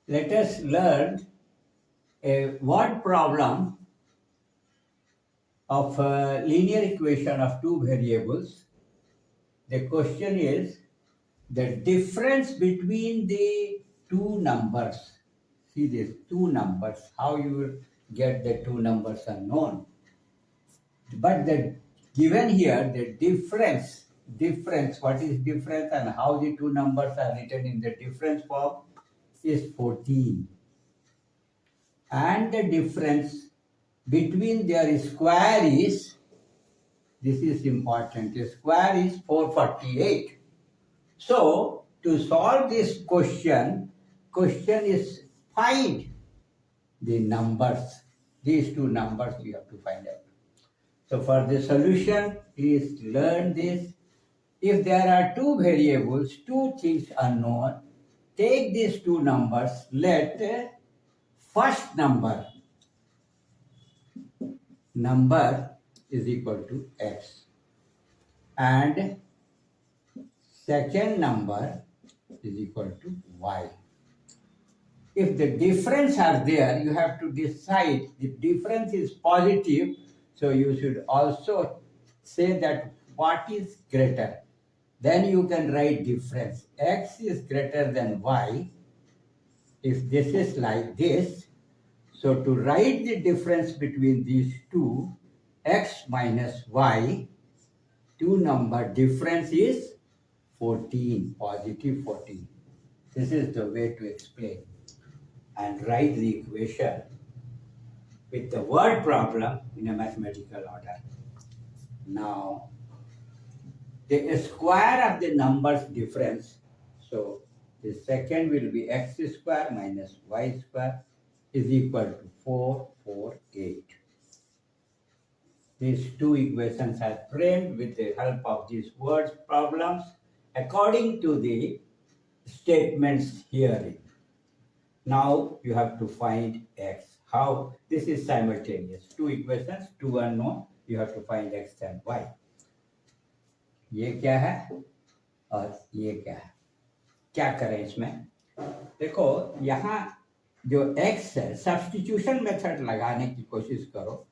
Let us learn a word problem of a linear equation of two variables. The question is the difference between the two numbers. See these two numbers, how you will get the two numbers unknown. But the given here, the difference, what is difference and how the two numbers are written in the difference form is 14. And the difference between their square is, this is important, the square is 448. So to solve this question is find the numbers. These two numbers we have to find out. So for the solution, please learn this. If there are two variables, two things unknown, take these two numbers, let first number is equal to x and second number is equal to y. If the difference are there, you have to decide the difference is positive, so you should also say that what is greater. Then you can write difference. X is greater than y. If this is like this, so to write the difference between these two, x minus y, two number difference is 14, positive 14. This is the way to explain and write the equation with the word problem in a mathematical order. Now, the square of the numbers difference, so the second will be x square minus y square is equal to 448. These two equations are framed with the help of these words problems according to the statements herein. Now you have to find x. How? This is simultaneous. Two equations, two unknown. You have to find x and y. ये क्या है और ये क्या है? क्या करें इसमें? देखो यहाँ जो x है, सब्स्टिट्यूशन मेथड लगाने की कोशिश करो.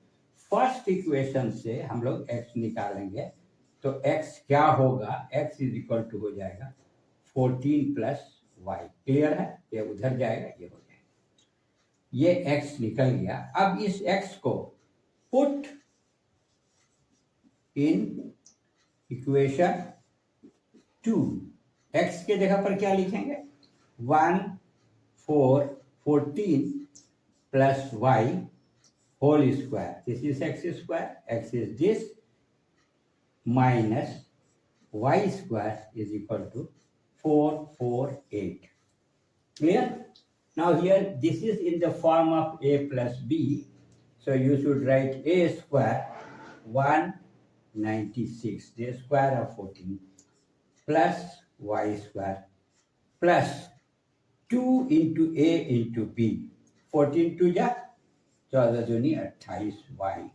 फर्स्ट इक्वेशन से हम लोग x निकालेंगे तो x क्या होगा? x इज इक्वल टू हो जाएगा 14 प्लस y. क्लियर है? ये उधर जाएगा, ये हो जाएगा. ये x निकल गया. अब इस x को पुट इन इक्वेशन 2. x के जगह पर क्या लिखेंगे? 14 plus y whole square. This is x square. X is this minus y square is equal to 448. Clear? Now here this is in the form of a plus b. So you should write a square 196, the square of 14 plus y square plus 2 into a into b. 14 to ja 14 दूनी 28 y.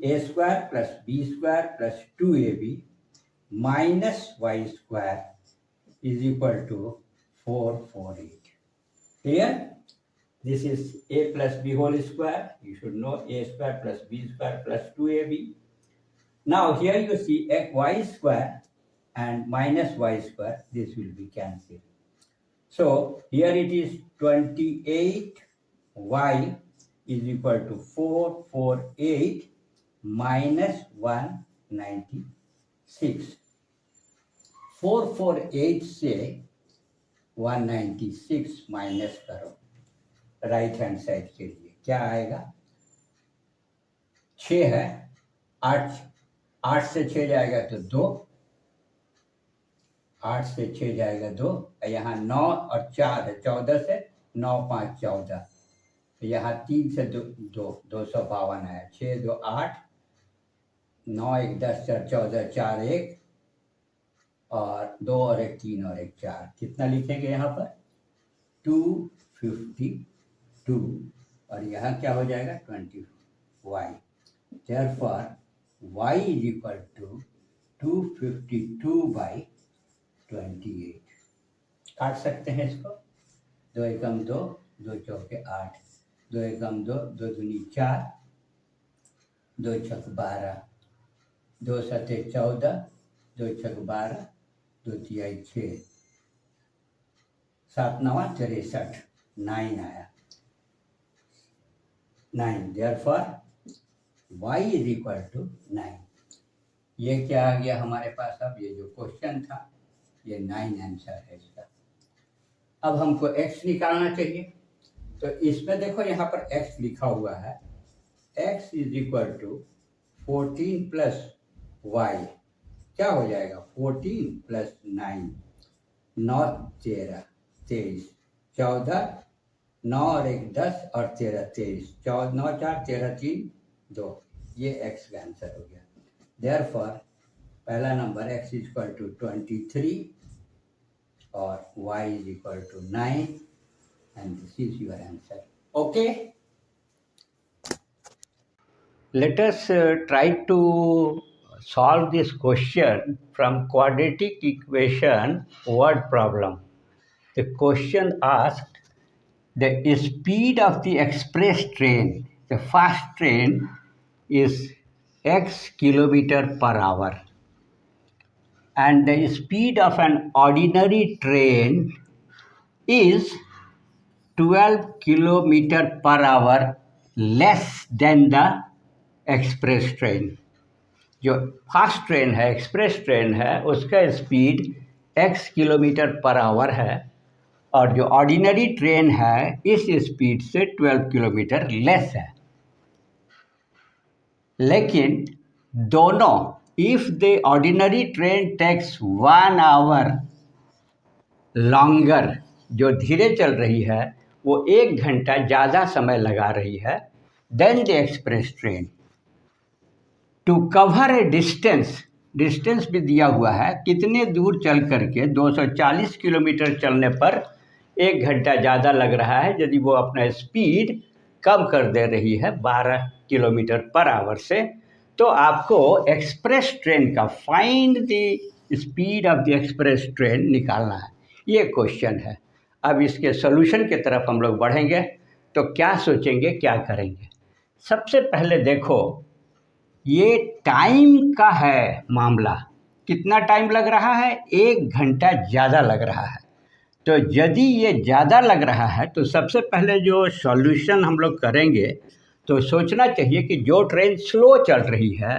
A square plus b square plus 2ab minus y square is equal to 448. Clear? This is a plus b whole square. You should know a square plus b square plus 2ab. Now here you see y square and minus y square. This will be cancelled. So here it is 28y is equal to 448 minus 196. 448 से 196 minus करो right hand side के लिए. क्या आएगा? 6 है, 8 से 6 जाएगा तो 2, 8 से 6 जाएगा 2, यहाँ 9 और 4 है, 14 से 9 5 14, यहाँ 3 से 252 आया. 6 2 8, 9 1 10 4 14, 4 1 और 2 और 1 3 और 1 4. कितना लिखेंगे यहाँ पर? 252 और यहाँ क्या हो जाएगा? 20y. Therefore y is equal to 252 by 28. काट सकते हैं इसको. 2 एकम 2, 2 चौके 8, 2 एकम 2, 2 दूनी 4, 2 छक 12, 2 सते 14, 2 छक 12, 2 तिहाई 6, 7 नवा 63, 9 आया, 9। Therefore y is equal to 9। ये क्या आ गया हमारे पास? अब ये जो क्वेश्चन था ये 9 आंसर है इसका। अब हमको x निकालना चाहिए, तो इसमें देखो यहाँ पर x लिखा हुआ है, x is equal to 14 plus y, क्या हो जाएगा? 14 प्लस 9, 9 13 23, 14, 9 और 1 10 और 13 23, 14 9 4 13 3 2, ये x का आंसर हो गया। देयरफॉर पहला number x is equal to 23 और y is equal to 9 and this is your answer. Okay? Let us try to solve this question from quadratic equation word problem. The question asked the speed of the express train, the fast train is x kilometer per hour and the speed of an ordinary train is 12 kilometre per our less than the express train. जो fast train है, express train है, उसका speed x kilometre per our है और जो ordinary train है इस speed से 12 किलोमीटर लेस है। लेकिन दोनों, if the ordinary train takes 1 hour longer, जो धीरे चल रही है वो 1 घंटा ज़्यादा समय लगा रही है then the express train to cover a distance. Distance भी दिया हुआ है, कितने दूर चल करके 240 किलोमीटर चलने पर 1 घंटा ज़्यादा लग रहा है यदि वो अपना स्पीड कम कर दे रही है 12 किलोमीटर पर आवर से। तो आपको एक्सप्रेस ट्रेन का find the speed of the express train निकालना है, ये क्वेश्चन है। अब इसके सॉल्यूशन की तरफ हम लोग बढ़ेंगे तो क्या सोचेंगे, क्या करेंगे? सबसे पहले देखो, ये टाइम का है मामला, कितना टाइम लग रहा है? 1 घंटा ज़्यादा लग रहा है। तो यदि ये ज़्यादा लग रहा है तो सबसे पहले जो सॉल्यूशन हम लोग करेंगे तो सोचना चाहिए कि जो ट्रेन स्लो चल रही है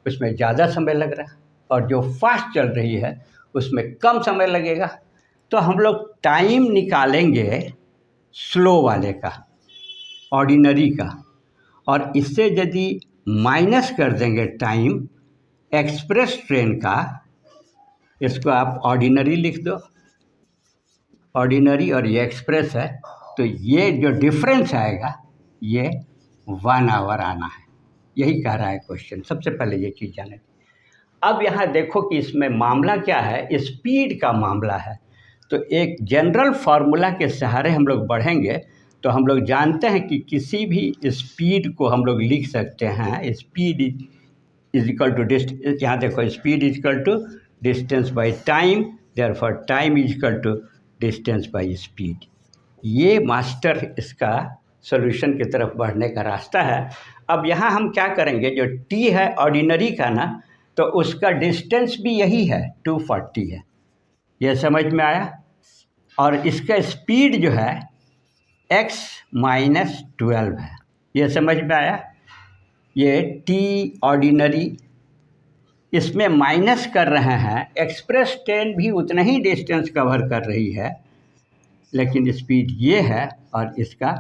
उसमें ज़्यादा समय लग रहा है और जो फास्ट चल रही है उसमें कम समय लगेगा। तो हम लोग टाइम निकालेंगे स्लो वाले का, ऑर्डिनरी का, और इससे यदि माइनस कर देंगे टाइम एक्सप्रेस ट्रेन का, इसको आप ऑर्डिनरी लिख दो, ऑर्डिनरी और ये एक्सप्रेस है, तो ये जो डिफरेंस आएगा ये 1 आवर आना है। यही कह रहा है क्वेश्चन, सबसे पहले ये चीज़ जाने। अब यहाँ देखो कि इसमें मामला क्या है, स्पीड का मामला है। तो एक जनरल फार्मूला के सहारे हम लोग बढ़ेंगे तो हम लोग जानते हैं कि किसी भी स्पीड को हम लोग लिख सकते हैं, speed is equal to distance. यहाँ देखो, speed is equal to distance by time, therefore time is equal to distance by speed. ये मास्टर इसका सॉल्यूशन की तरफ बढ़ने का रास्ता है। अब यहाँ हम क्या करेंगे, जो टी है ऑर्डिनरी का ना, तो उसका डिस्टेंस भी यही है, 240 है। ये समझ में आया? और इसका स्पीड जो है x माइनस 12 है। ये समझ में आया? ये टी ऑर्डिनरी, इसमें माइनस कर रहे हैं। एक्सप्रेस ट्रेन भी उतना ही डिस्टेंस कवर कर रही है लेकिन स्पीड ये है और इसका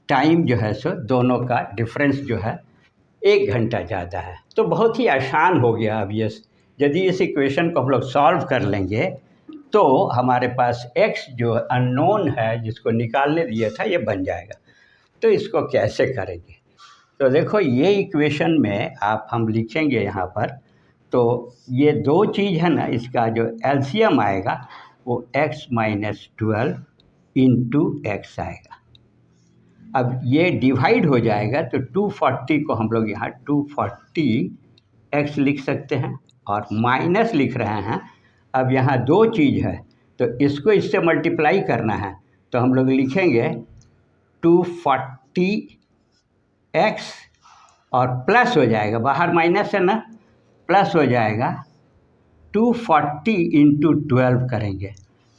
टाइम जो है सो दोनों का डिफरेंस जो है 1 घंटा ज़्यादा है। तो बहुत ही आसान हो गया। अब ये यदि इस इक्वेशन को हम लोग सॉल्व कर लेंगे तो हमारे पास x जो अननोन है जिसको निकालने दिया था ये बन जाएगा। तो इसको कैसे करेंगे? तो देखो, ये इक्वेशन में आप हम लिखेंगे यहाँ पर, तो ये 2 चीज़ है ना, इसका जो एलसीएम आएगा वो x माइनस 12 इंटू एक्स आएगा। अब ये डिवाइड हो जाएगा तो 240 को हम लोग यहाँ 240x लिख सकते हैं और माइनस लिख रहे हैं। अब यहाँ 2 चीज़ है तो इसको इससे मल्टीप्लाई करना है, तो हम लोग लिखेंगे 240x और प्लस हो जाएगा, बाहर माइनस है ना, प्लस हो जाएगा 240 इंटू 12 करेंगे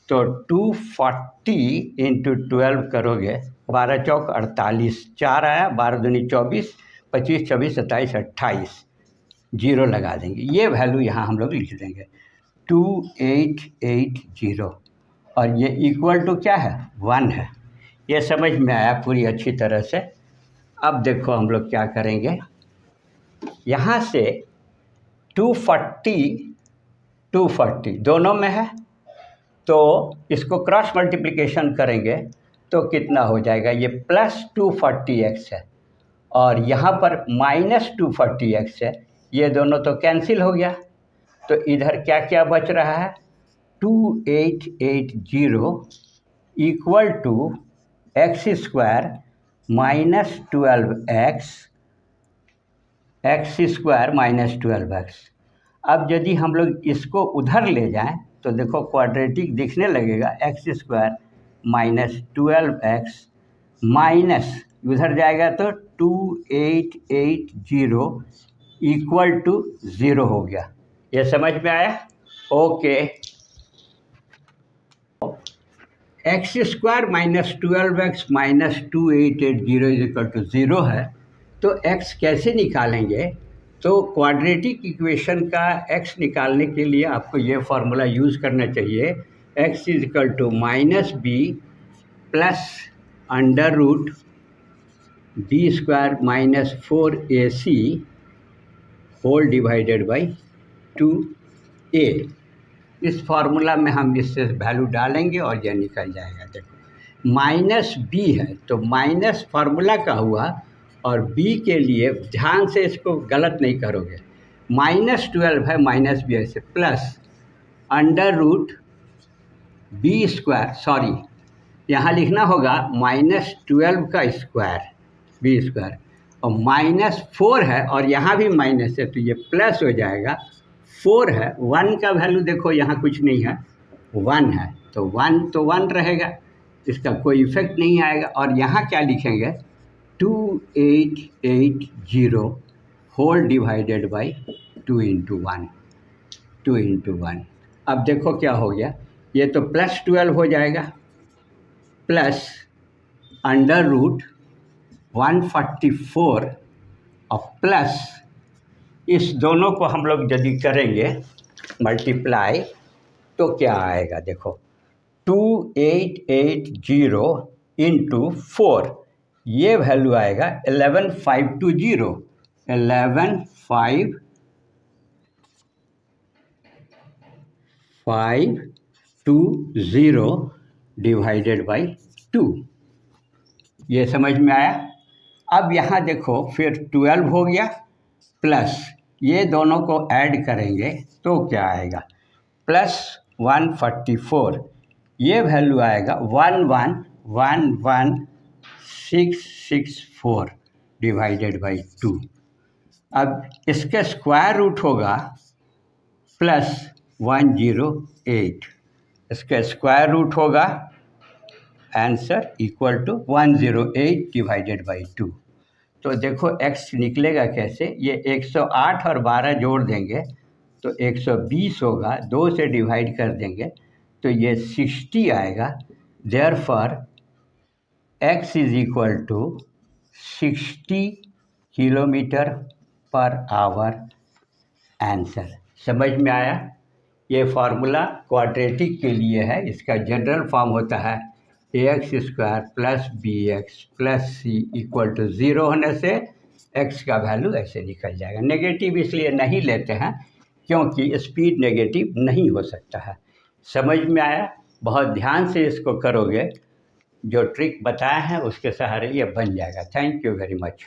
तो 240 इंटू 12 करोगे 12 चौक 48, 4 आया, 12 दूनी 24, 25 26 27 28, जीरो लगा देंगे। ये वैल्यू यहाँ हम लोग लिख देंगे 2880 और ये इक्वल टू क्या है 1 है। ये समझ में आया पूरी अच्छी तरह से। अब देखो हम लोग क्या करेंगे, यहाँ से 240 दोनों में है तो इसको क्रॉस मल्टीप्लिकेशन करेंगे तो कितना हो जाएगा, ये प्लस 240x है और यहाँ पर माइनस 240x है, ये दोनों तो कैंसिल हो गया। तो इधर क्या क्या बच रहा है 2880 equal to X square minus 12x। अब यदि हम लोग इसको उधर ले जाएं तो देखो क्वाड्रेटिक दिखने लगेगा, x square minus 12x minus उधर जाएगा तो 2880 इक्वल टू 0 हो गया। ये समझ में आया? Okay. X square minus 12x minus 2880 is equal to 0 है तो x कैसे निकालेंगे, तो क्वाड्रेटिक इक्वेशन का x निकालने के लिए आपको ये फार्मूला यूज़ करना चाहिए, x is equal to minus B plus under root B square minus 4ac whole divided by 2a। इस फार्मूला में हम इससे वैल्यू डालेंगे और यह निकल जाएगा। देखो माइनस बी है तो माइनस फार्मूला का हुआ और b के लिए ध्यान से इसको गलत नहीं करोगे, माइनस 12 है माइनस बी ऐसे plus under root B square, sorry यहाँ लिखना होगा माइनस 12 का स्क्वायर बी स्क्वायर और माइनस 4 है और यहाँ भी माइनस है तो ये प्लस हो जाएगा, 4 है, 1 का वैल्यू देखो यहाँ कुछ नहीं है 1 है तो 1 रहेगा, इसका कोई इफेक्ट नहीं आएगा। और यहाँ क्या लिखेंगे 2880 होल डिवाइडेड बाई 2 इंटू 1। अब देखो क्या हो गया, ये तो प्लस 12 हो जाएगा प्लस अंडर रूट 144 और प्लस इस दोनों को हम लोग यदि करेंगे मल्टीप्लाई तो क्या आएगा, देखो 2880 इंटू 4, ये वैल्यू आएगा 11520 डिवाइडेड बाई 2। ये समझ में आया? अब यहाँ देखो फिर 12 हो गया प्लस ये दोनों को ऐड करेंगे तो क्या आएगा प्लस 144, ये वैल्यू आएगा 1111664 डिवाइडेड बाई 2। अब इसका स्क्वायर रूट होगा प्लस 108, इसका स्क्वायर रूट होगा answer equal to 108 divided by 2। तो देखो x निकलेगा कैसे, ये 108 और 12 जोड़ देंगे तो 120 होगा, 2 से डिवाइड कर देंगे तो ये 60 आएगा। Therefore x is equal to 60 kilometre per hour answer. समझ में आया? ये फार्मूला क्वाड्रेटिक के लिए है, इसका जनरल फॉर्म होता है ax square plus bx plus c equal to 0 होने से x का वैल्यू ऐसे निकल जाएगा। नेगेटिव इसलिए नहीं लेते हैं क्योंकि स्पीड नेगेटिव नहीं हो सकता है। समझ में आया? बहुत ध्यान से इसको करोगे, जो ट्रिक बताया है उसके सहारे ये बन जाएगा। Thank you very much.